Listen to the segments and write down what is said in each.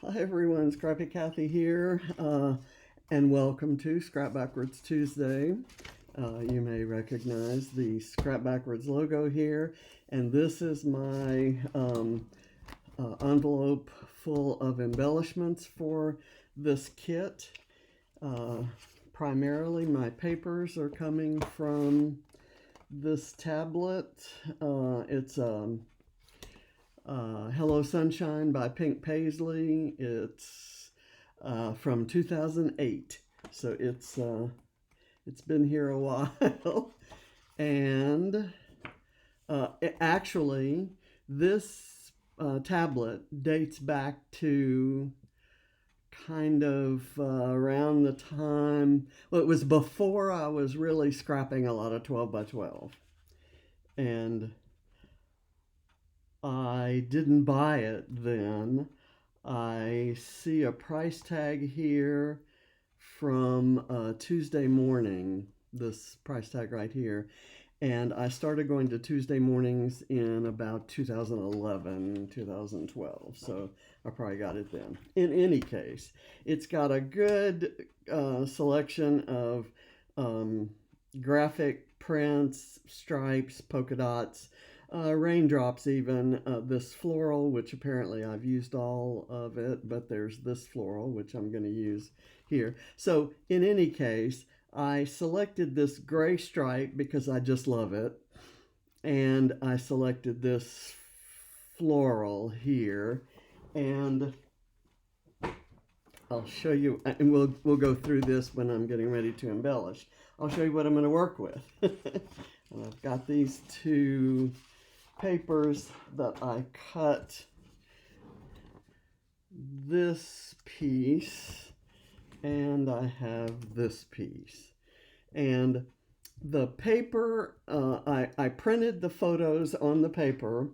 Hi everyone, Scrappy Kathy here, and welcome to Scrap Backwards Tuesday. You may recognize the Scrap Backwards logo here, and this is my envelope full of embellishments for this kit. Primarily my papers are coming from this tablet. It's Hello Sunshine by Pink Paisley. It's from 2008, so it's been here a while. And actually, this tablet dates back to kind of around the time, well, it was before I was really scrapping a lot of 12 by 12. And I didn't buy it then. I see a price tag here from Tuesday morning, this price tag right here. And I started going to Tuesday mornings in about 2011, 2012. So I probably got it then. In any case, it's got a good selection of graphic prints, stripes, polka dots, raindrops even, this floral, which apparently I've used all of it, but there's this floral, which I'm going to use here. So in any case, I selected this gray stripe because I just love it. And I selected this floral here. And I'll show you, and we'll go through this when I'm getting ready to embellish. I'll show you what I'm going to work with. And I've got these two papers that I cut this piece, and I have this piece. And the paper, I printed the photos on the paper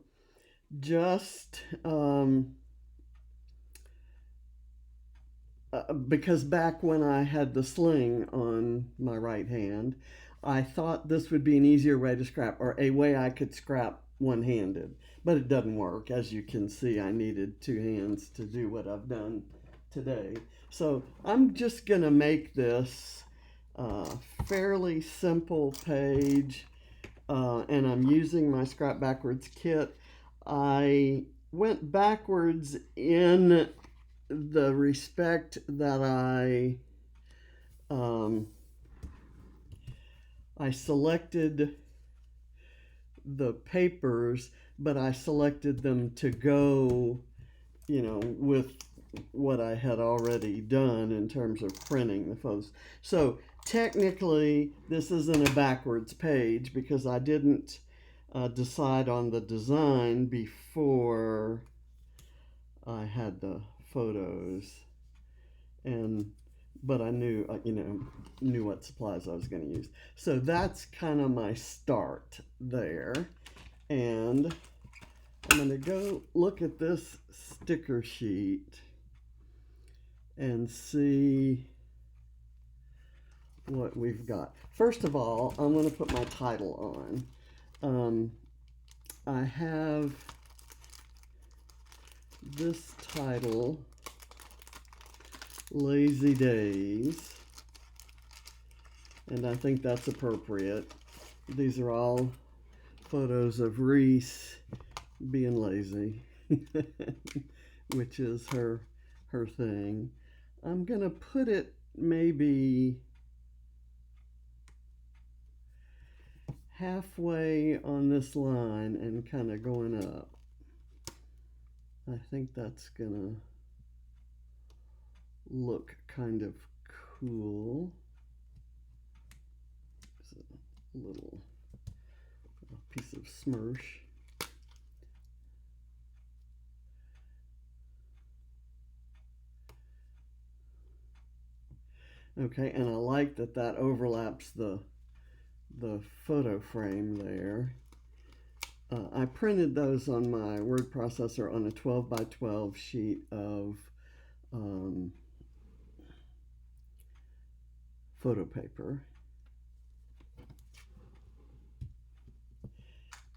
just because back when I had the sling on my right hand, I thought this would be an easier way to scrap, or a way I could scrap one-handed, but it doesn't work. As you can see, I needed two hands to do what I've done today. So I'm just gonna make this fairly simple page, and I'm using my Scrap Backwards kit. I went backwards in the respect that I selected the papers, but I selected them to go, with what I had already done in terms of printing the photos. So technically, this isn't a backwards page because I didn't decide on the design before I had the photos, but I knew knew what supplies I was going to use. So that's kind of my start there. And I'm going to go look at this sticker sheet and see what we've got. First of all, I'm going to put my title on. I have this title, Lazy Days, and I think that's appropriate. These are all photos of Reese being lazy, which is her thing. I'm gonna put it maybe halfway on this line and kind of going up. I think that's gonna look kind of cool. It's a little piece of smursh. Okay, and I like that overlaps the photo frame there. I printed those on my word processor on a 12 by 12 sheet of photo paper.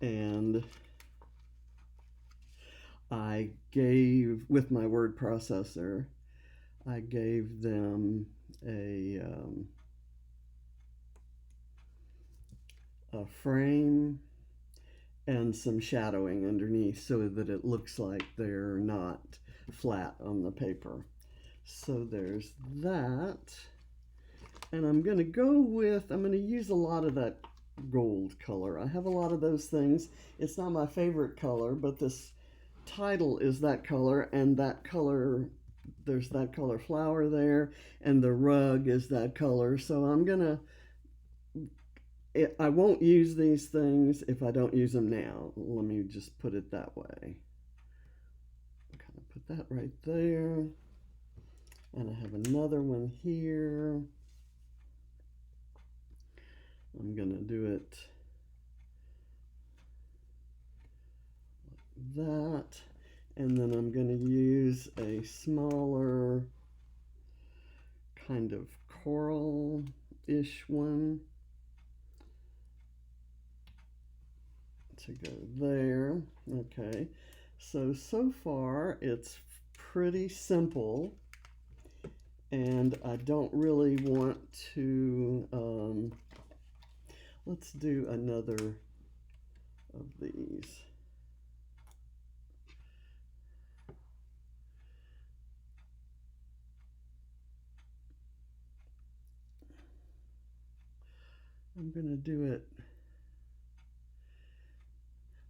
And I gave, with my word processor, I gave them a frame and some shadowing underneath so that it looks like they're not flat on the paper. So there's that. And I'm going to use a lot of that gold color. I have a lot of those things. It's not my favorite color, but this title is that color, and that color, there's that color flower there, and the rug is that color. So I won't use these things if I don't use them now. Let me just put it that way. Kind of put that right there. And I have another one here. I'm going to do it like that. And then I'm going to use a smaller kind of coral-ish one to go there. Okay, so far it's pretty simple, and I don't really want to, let's do another of these. I'm going to do it.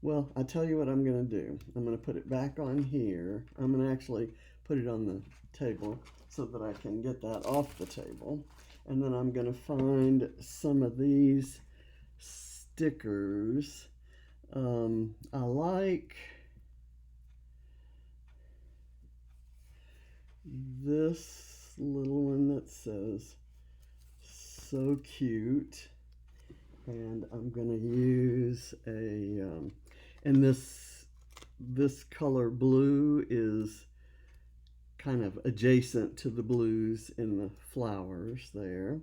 Well, I tell you what I'm going to do. I'm going to put it back on here. I'm going to actually put it on the table so that I can get that off the table. And then I'm going to find some of these stickers. I like this little one that says "so cute," and I'm going to use and this color blue is kind of adjacent to the blues in the flowers there.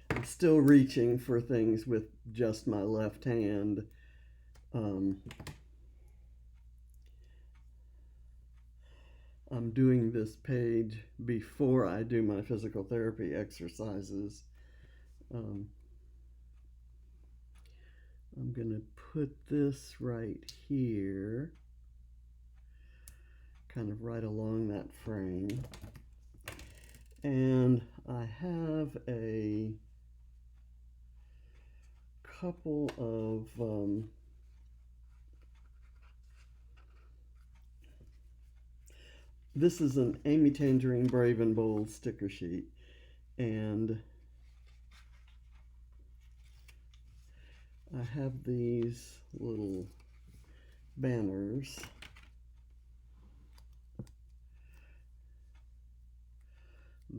I'm still reaching for things with just my left hand. I'm doing this page before I do my physical therapy exercises. I'm going to put this right here, kind of right along that frame. And I have a couple of this is an Amy Tangerine Brave and Bold sticker sheet, and I have these little banners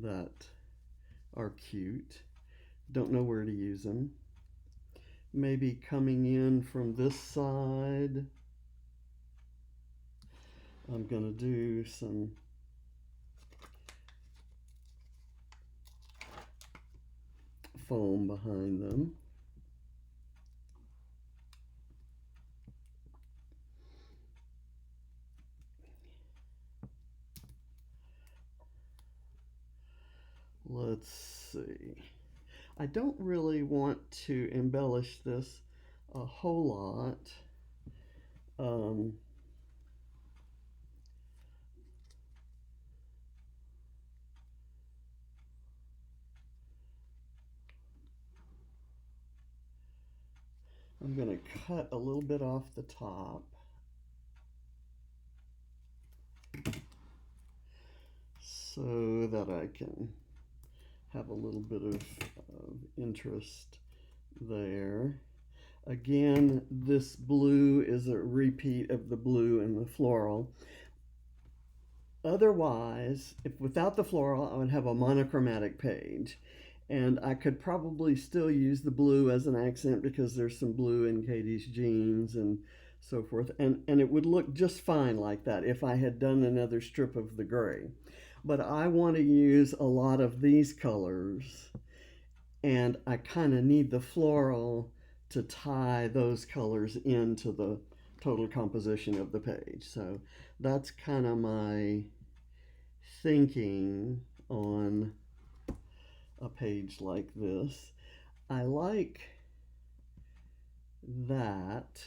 that are cute. Don't know where to use them. Maybe coming in from this side, I'm going to do some foam behind them. Let's see. I don't really want to embellish this a whole lot. I'm going to cut a little bit off the top. So that I can have a little bit of interest there. Again, this blue is a repeat of the blue in the floral. Otherwise, if without the floral, I would have a monochromatic page. And I could probably still use the blue as an accent because there's some blue in Katie's jeans and so forth. And it would look just fine like that if I had done another strip of the gray. But I want to use a lot of these colors, and I kind of need the floral to tie those colors into the total composition of the page. So that's kind of my thinking on a page like this. I like that,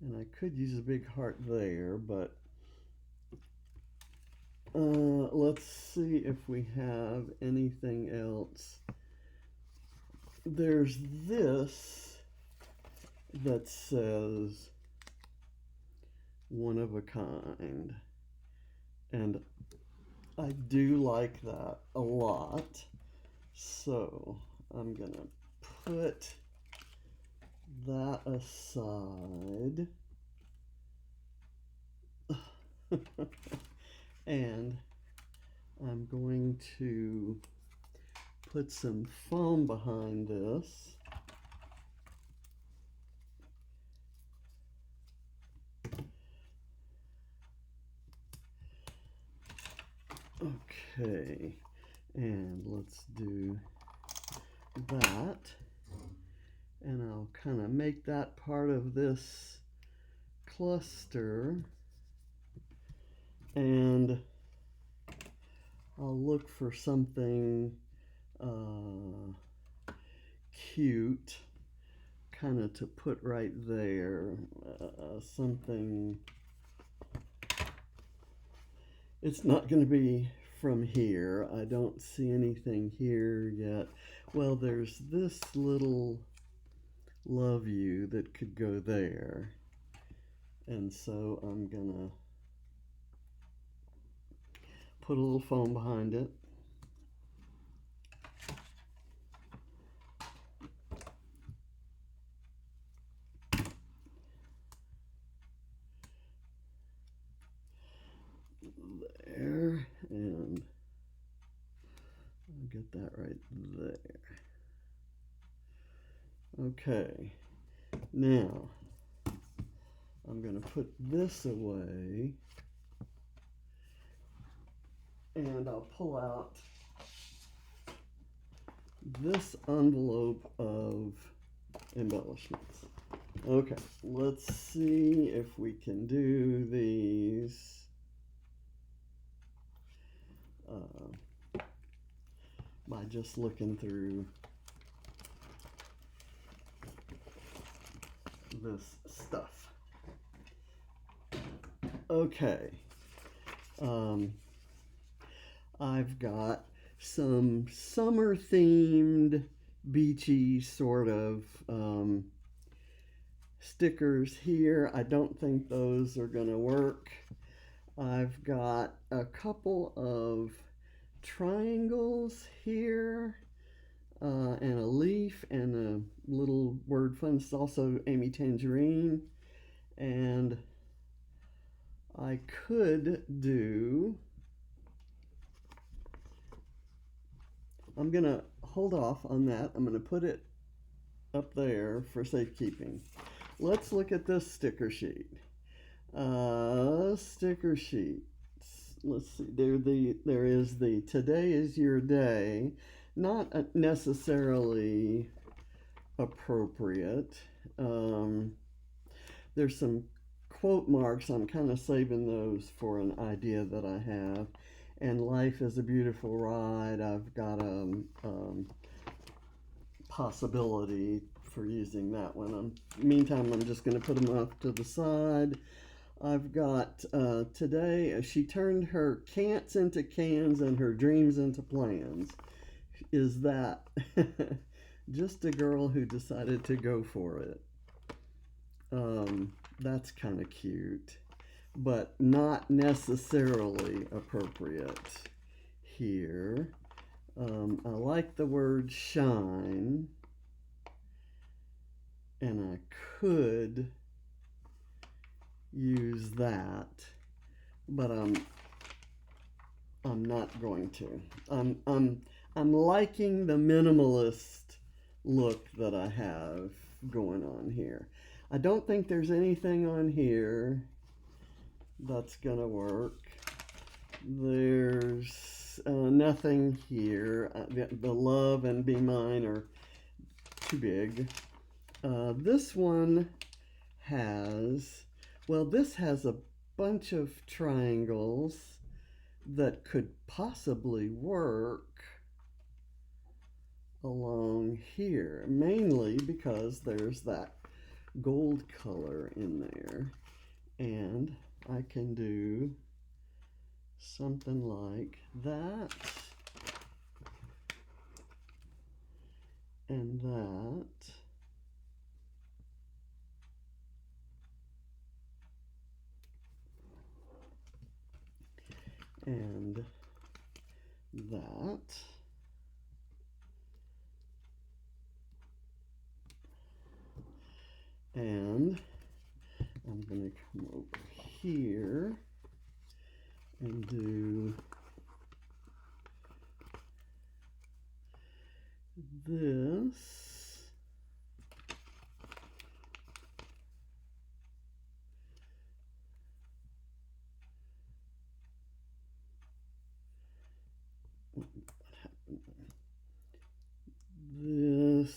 and I could use a big heart there, but let's see if we have anything else. There's this that says one of a kind, and I do like that a lot. So I'm gonna put that aside. And I'm going to put some foam behind this. Okay, and let's do that. And I'll kind of make that part of this cluster. And I'll look for something cute kind of to put right there. Something, it's not going to be from here. I don't see anything here yet. Well, there's this little love you that could go there. And so I'm gonna put a little foam behind it. There, and I'll get that right there. Okay, now I'm going to put this away, and I'll pull out this envelope of embellishments. Okay, let's see if we can do these by just looking through this stuff. Okay, I've got some summer themed beachy sort of stickers here. I don't think those are gonna work. I've got a couple of triangles here and a leaf and a little word fun. It's also Amy Tangerine. And I could do, I'm gonna hold off on that. I'm gonna put it up there for safekeeping. Let's look at this sticker sheet. Sticker sheets. Let's see. There is the today is your day. Not necessarily appropriate. There's some quote marks. I'm kind of saving those for an idea that I have. And life is a beautiful ride. I've got a possibility for using that one. Meantime, I'm just going to put them off to the side. I've got today, she turned her can'ts into cans and her dreams into plans. Is that just a girl who decided to go for it? That's kind of cute, but not necessarily appropriate here. I like the word shine, and I could use that, but I'm not going to. I'm liking the minimalist look that I have going on here. I don't think there's anything on here that's gonna work. There's nothing here. The love and be mine are too big. This one has, well, this has a bunch of triangles that could possibly work along here, mainly because there's that gold color in there, and I can do something like that and that. And that. And I'm going to come over here and do this. What happened there? This.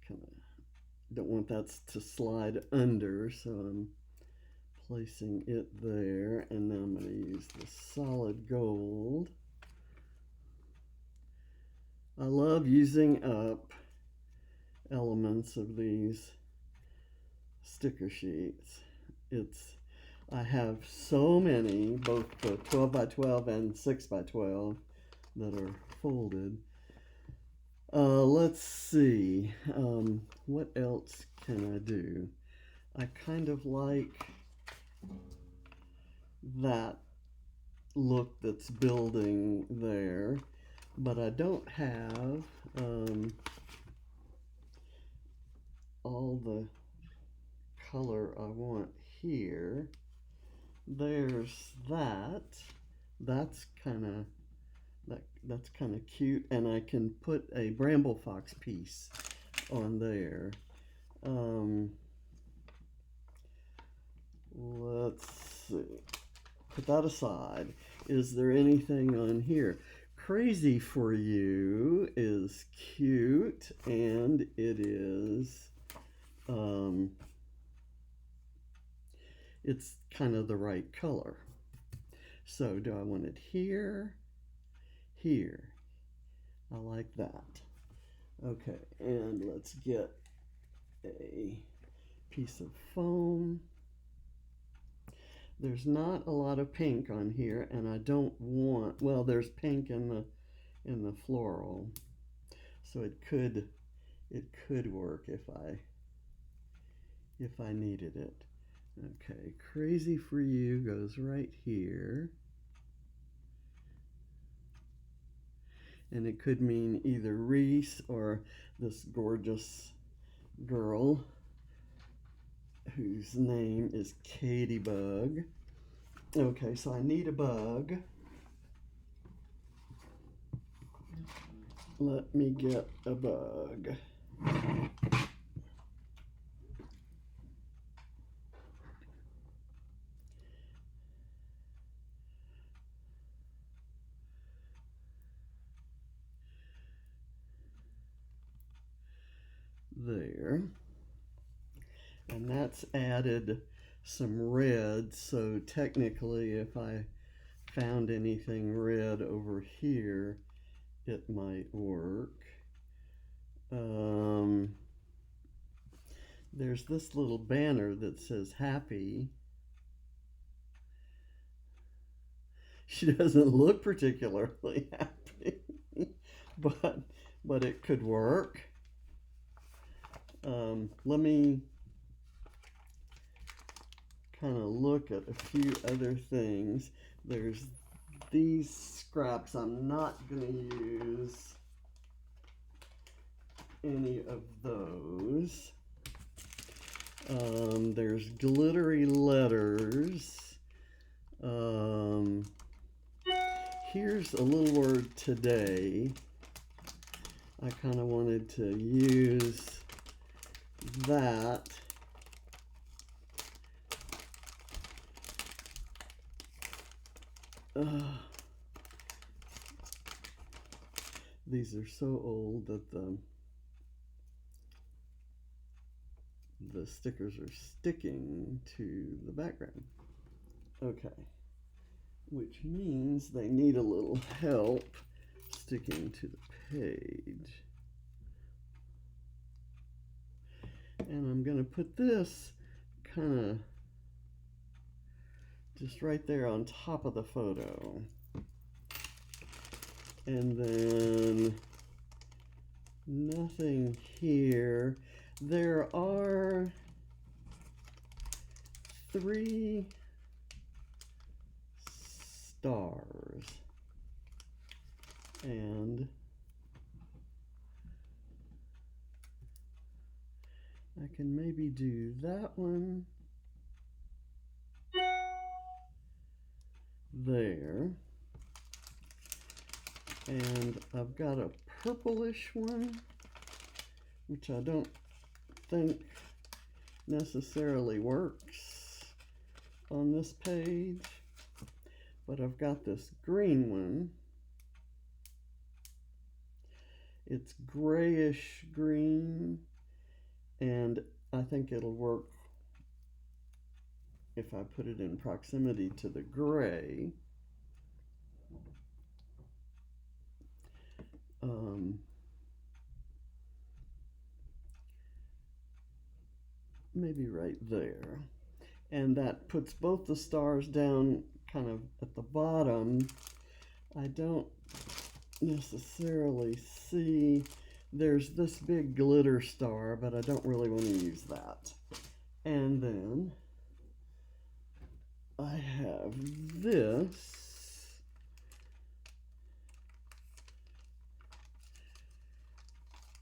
Kind of don't want that to slide under, so I'm placing it there, and then I'm going to use the solid gold. I love using up elements of these sticker sheets. I have so many, both the 12 by 12 and 6 by 12 that are folded. Let's see, what else can I do? I kind of like that look that's building there, but I don't have all the color I want here. There's that. That's kind of cute, and I can put a bramble fox piece on there. Let's see. Put that aside. Is there anything on here? Crazy for You is cute, and it is it's kind of the right color. So do I want it here? Here. I like that. Okay, and let's get a piece of foam. There's not a lot of pink on here, and I don't want, well, there's pink in the floral, so it could work if I needed it. Okay, Crazy for You goes right here. And it could mean either Reese or this gorgeous girl whose name is Bug. Okay, so I need a bug. Let me get a bug. There. And that's added some red, so technically if I found anything red over here, it might work. There's this little banner that says happy. She doesn't look particularly happy, but it could work. Let me kind of look at a few other things. There's these scraps. I'm not going to use any of those. There's glittery letters. Here's a little word today. I kind of wanted to use that. These are so old that the stickers are sticking to the background. Okay, which means they need a little help sticking to the page. And I'm going to put this kind of just right there on top of the photo. And then nothing here. There are 3 stars. And I can maybe do that one there. And I've got a purplish one, which I don't think necessarily works on this page, but I've got this green one. It's grayish green, and I think it'll work if I put it in proximity to the gray. Maybe right there. And that puts both the stars down kind of at the bottom. I don't necessarily see, there's this big glitter star, but I don't really want to use that. And then I have this.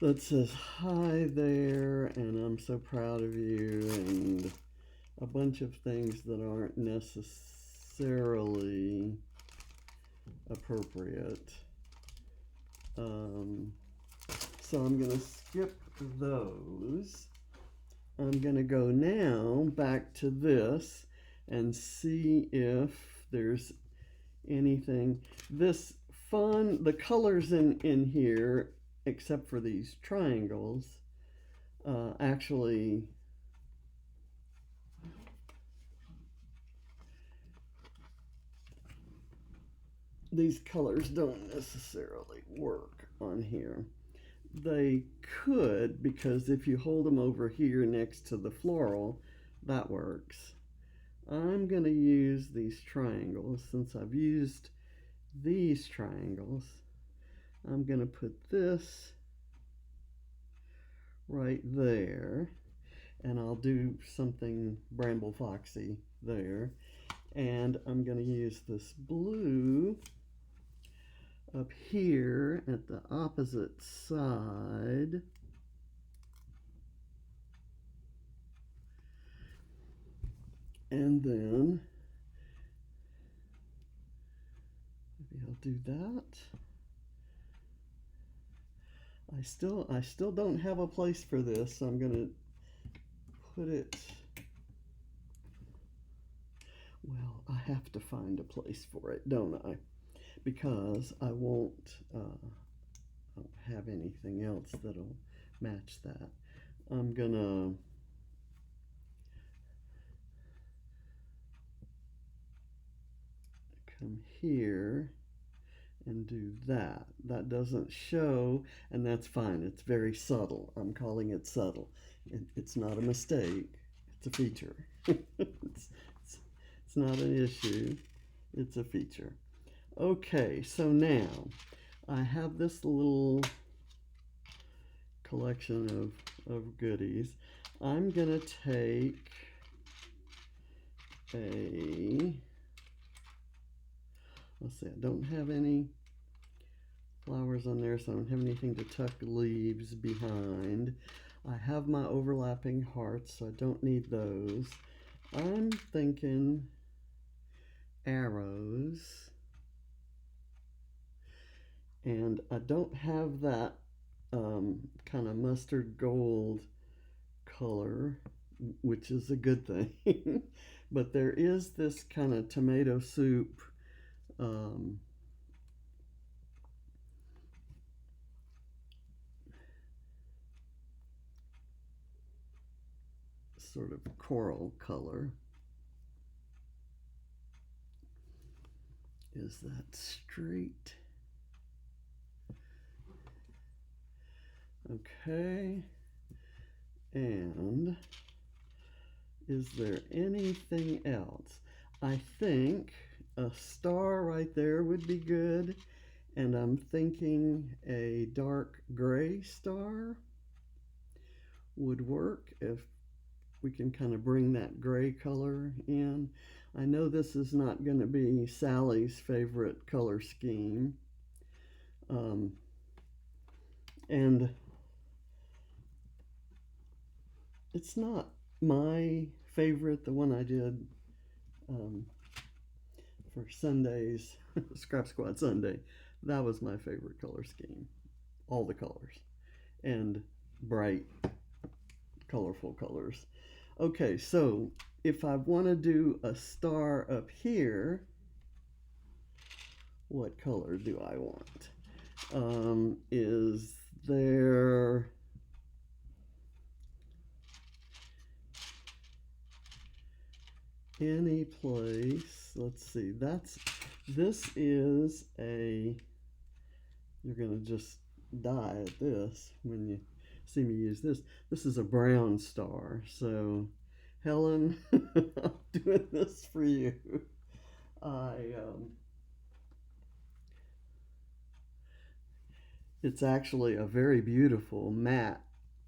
That says hi there, and I'm so proud of you, and a bunch of things that aren't necessarily appropriate. So I'm going to skip those. I'm going to go now back to this and see if there's anything. This fun, the colors in here, except for these triangles, actually these colors don't necessarily work on here. They could, because if you hold them over here next to the floral, that works. I'm going to use these triangles. Since I've used these triangles, I'm going to put this right there, and I'll do something Bramble Foxy there. And I'm going to use this blue up here at the opposite side. And then maybe I'll do that. I still don't have a place for this, so I'm going to put it, well, I have to find a place for it, don't I? Because I don't have anything else that'll match that. I'm gonna come here and do that. That doesn't show, and that's fine. It's very subtle. I'm calling it subtle. It's not a mistake. It's a feature. It's not an issue. It's a feature. Okay, so now I have this little collection of goodies. I'm gonna take let's see, I don't have any flowers on there, so I don't have anything to tuck leaves behind. I have my overlapping hearts, so I don't need those. I'm thinking arrows. And I don't have that kind of mustard gold color, which is a good thing. But there is this kind of tomato soup sort of coral color. Is that straight? Okay. And is there anything else? I think a star right there would be good. And I'm thinking a dark gray star would work if we can kind of bring that gray color in. I know this is not going to be Sally's favorite color scheme. And it's not my favorite, the one I did for Sunday's Scrap Squad Sunday. That was my favorite color scheme. All the colors. And bright, colorful colors. Okay, so if I want to do a star up here, what color do I want? Is there any place? Let's see. This is a. You're gonna just die at this when you see me use this. This is a brown star. So, Helen, I'm doing this for you. It's actually a very beautiful matte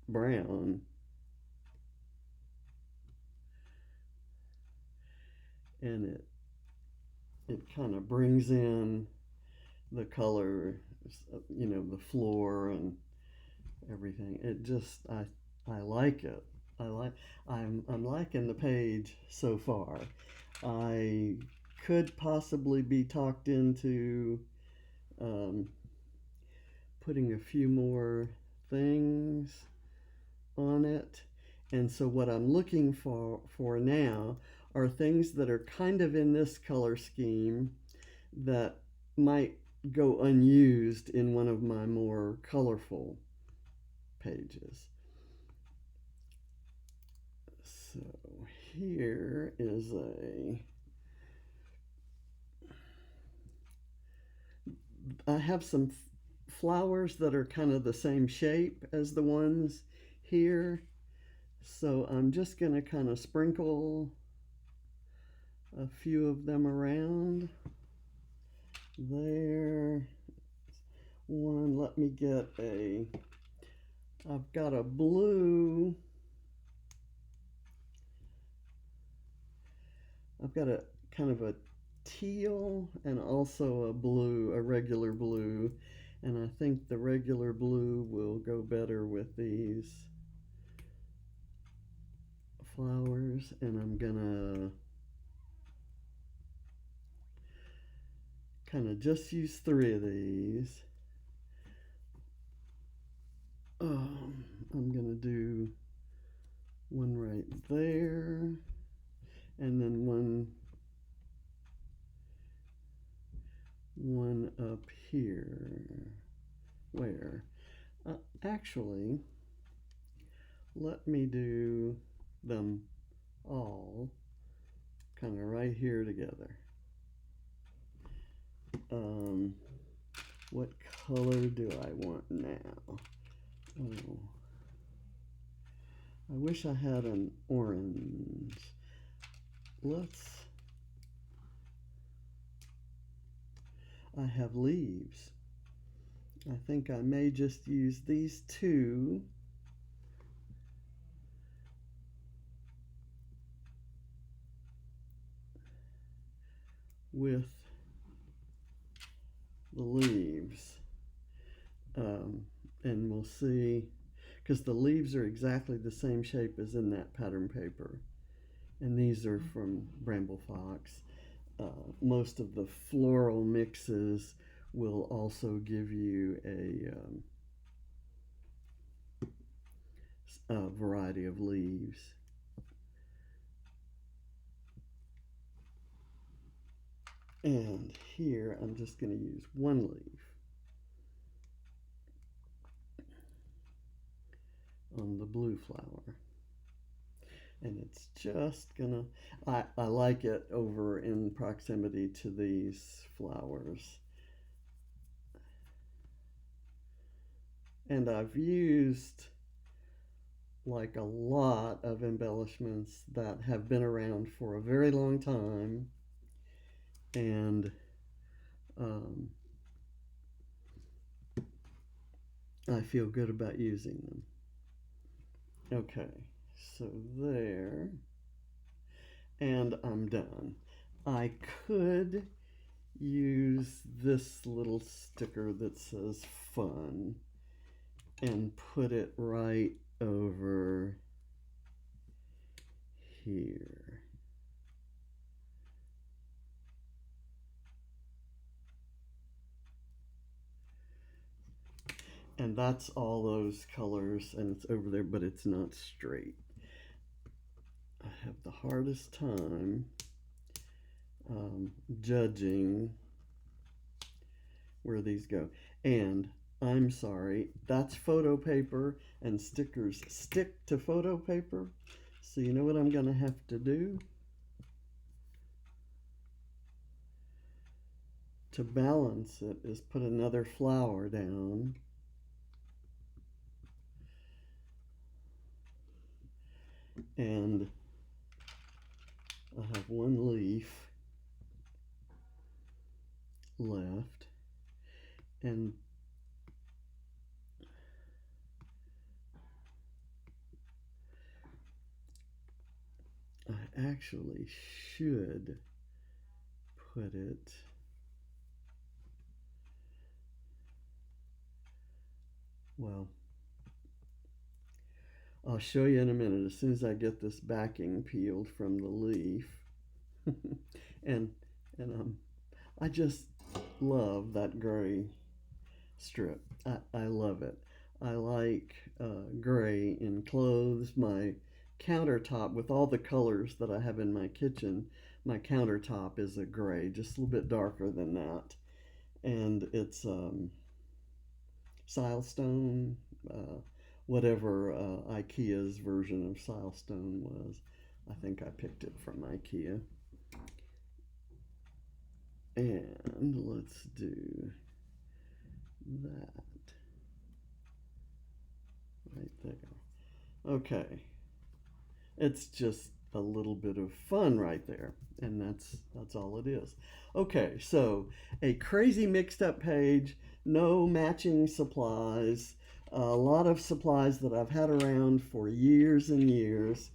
brown. And it kind of brings in the color, the floor and everything. I like it. I'm liking the page so far. I could possibly be talked into putting a few more things on it. And so what I'm looking for now are things that are kind of in this color scheme that might go unused in one of my more colorful pages. So here is I have some flowers that are kind of the same shape as the ones here. So I'm just going to kind of sprinkle a few of them around there. One, let me get I've got a blue. I've got a kind of a teal and also a regular blue. And I think the regular blue will go better with these flowers. And I'm gonna kind of just use 3 of these. I'm gonna do one right there, and then one up here. Where? Actually, let me do them all kind of right here together. What color do I want now? Oh, I wish I had an orange. I have leaves. I think I may just use these 2. With the leaves. And we'll see, because the leaves are exactly the same shape as in that pattern paper. And these are from Bramble Fox. Most of the floral mixes will also give you a variety of leaves. And here I'm just going to use 1 leaf on the blue flower. And it's just gonna, I like it over in proximity to these flowers. And I've used like a lot of embellishments that have been around for a very long time, and um, I feel good about using them. Okay, so there, and I'm done. I could use this little sticker that says fun and put it right over here. And that's all those colors, and it's over there, but it's not straight. I have the hardest time judging where these go. And I'm sorry, that's photo paper, and stickers stick to photo paper. So you know what I'm going to have to do? To balance it is put another flower down. And I have one leaf left. And I actually should put it, well, I'll show you in a minute as soon as I get this backing peeled from the leaf. and and I just love that gray strip. I love it. I like gray in clothes. My countertop, with all the colors that I have in my kitchen, my countertop is a gray, just a little bit darker than that. And it's silestone, uh, whatever IKEA's version of silestone was. I think I picked it from IKEA. And let's do that right there. Okay. It's just a little bit of fun right there, and that's all it is. Okay, so a crazy mixed up page, no matching supplies, a lot of supplies that I've had around for years and years,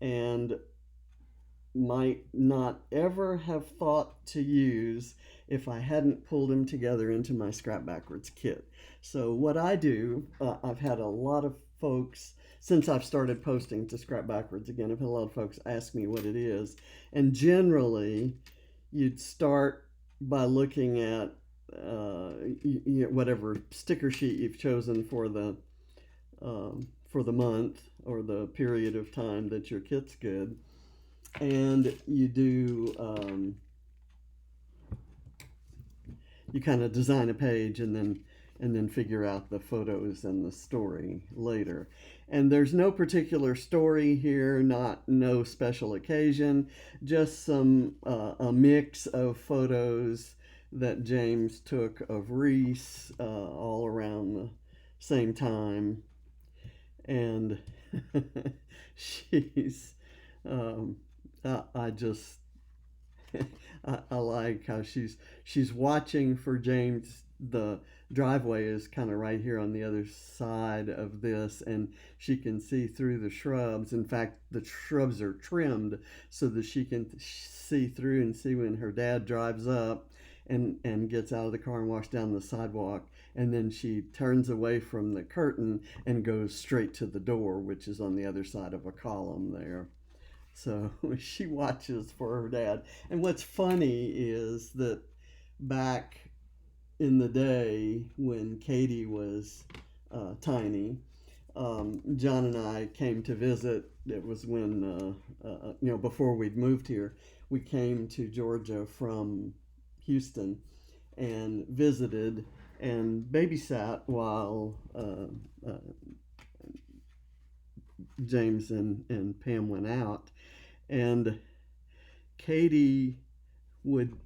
and might not ever have thought to use if I hadn't pulled them together into my Scrap Backwards kit. So what I do, I've had a lot of folks, since I've started posting to Scrap Backwards again, I've had a lot of folks ask me what it is. And generally, you'd start by looking at whatever sticker sheet you've chosen for the month or the period of time that your kit's good, and you do you kind of design a page and then figure out the photos and the story later. And there's no particular story here, no special occasion, just some a mix of photos that James took of Reese all around the same time. And she's I just I like how she's watching for James. The driveway is kind of right here on the other side of this, and she can see through the shrubs. In fact, the shrubs are trimmed so that she can see through and see when her dad drives up and gets out of the car and walks down the sidewalk, and then she turns away from the curtain and goes straight to the door, which is on the other side of a column there. So she watches for her dad. And what's funny is that back in the day when Katie was tiny, John and I came to visit. It was when, before we'd moved here, we came to Georgia from Houston and visited and babysat while James and Pam went out, and Katie would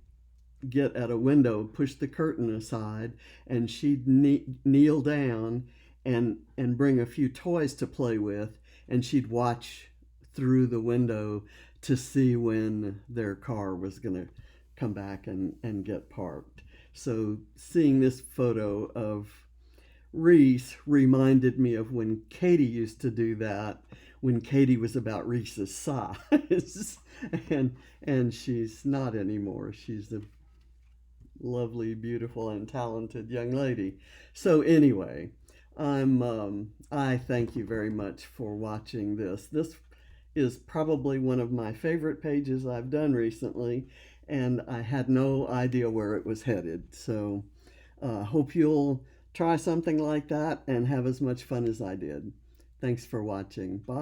get at a window, push the curtain aside, and she'd kneel down and bring a few toys to play with, and she'd watch through the window to see when their car was going to come back and get parked. So seeing this photo of Reese reminded me of when Katie used to do that when Katie was about Reese's size. And she's not anymore. She's a lovely, beautiful, and talented young lady. So anyway, I thank you very much for watching this. This is probably one of my favorite pages I've done recently, and I had no idea where it was headed. So hope you'll try something like that and have as much fun as I did. Thanks for watching. Bye.